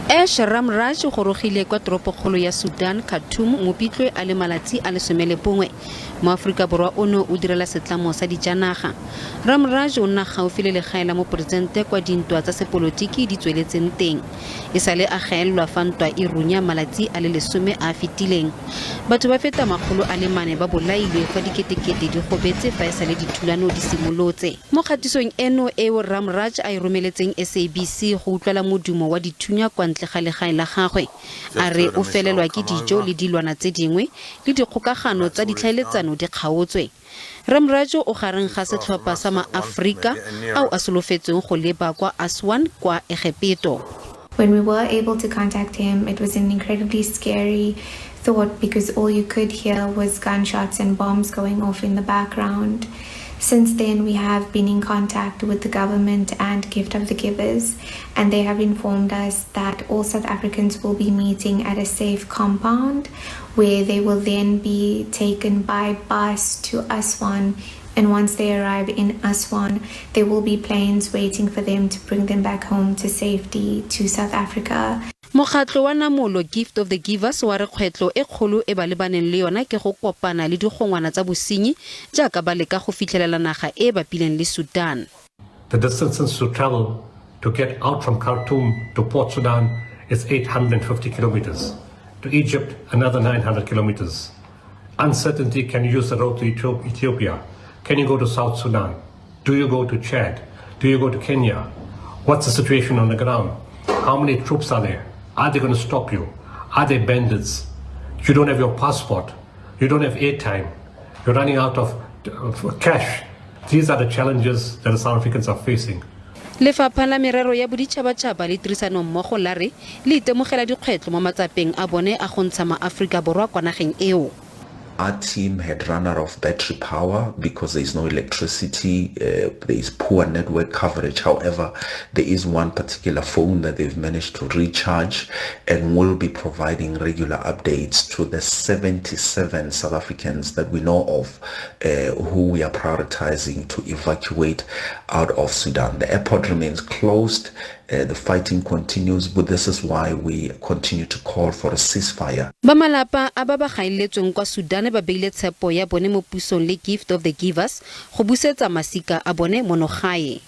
Ramraj go rogile kwa toropokgolo ya Sudan Khartoum mopitlwe a le malatsi a le 11 mo Afrika Borwa ono o direla setlamo sa dijanaga. Ramraj o nna gaufi le legae la moporesidente kwa dintwa tsa sepolotiki di tsweletseng teng. E sale a gaelelwa fa ntwa e runya malatsi a le 10 a fetileng. Batho ba feta makgolo a le 4 ba bolailwe fa diketekete di gobetse fa e sale dithulano di simolotse. Mo kgatisong eno eo Ramraj a romeletseng SABC go utlwela modumo wa dithunya kwa ntle ga legae la gagwe. A re o felelwa ke dijo le dilwana tse dingwe le dikgokagano tsa ditlhaeletsano di kgaotswe. Ramraj o gareng ga setlhopha sa maAfrika ao a solofetsweng go leba kwa Aswan kwa Egepto. When we were able to contact him, it was an incredibly scary thought because all you could hear was gunshots and bombs going off in the background. Since then, we have been in contact with the government and Gift of the Givers, and they have informed us that all South Africans will be meeting at a safe compound where they will then be taken by bus to Aswan. And once they arrive in Aswan, there will be planes waiting for them to bring them back home to safety to South Africa. Mokgatlo wa Namolo Gift of the Givers wa re kgwetlo e kgolo e ba lebaneng le yona ke go kopana le digongwana tsa bosenyi jaaka ba leka go fitlhelela naga e ba pileng le Sudan. The distances to travel to get out from Khartoum to Port Sudan is 850 kilometers. To Egypt, another 900 kilometers. Uncertainty: can you use the road to Ethiopia? Can you go to South Sudan? Do you go to Chad? Do you go to Kenya? What's the situation on the ground? How many troops are there? Are they going to stop you? Are they bandits? You don't have your passport. You don't have airtime. You're running out of cash. These are the challenges that the South Africans are facing. Lefapha la merero ya boditšhabatšhaba le tirisano mmogo la re le itemogela dikgwetlo mo matsapeng a bone a go ntsha maAfrika Borwa kwa nageng eo. Our team had run out of battery power because there is no electricity, there is poor network coverage. However, there is one particular phone that they've managed to recharge and will be providing regular updates to the 77 South Africans that we know of who we are prioritizing to evacuate out of Sudan. The airport remains closed. The fighting continues, but this is why we continue to call for a ceasefire. Ba malapa a ba ba gaeletsweng kwa Sudan ba beile tshepo ya bone mo pusong le Gift of the Givers go busetsa masika a bone monogae.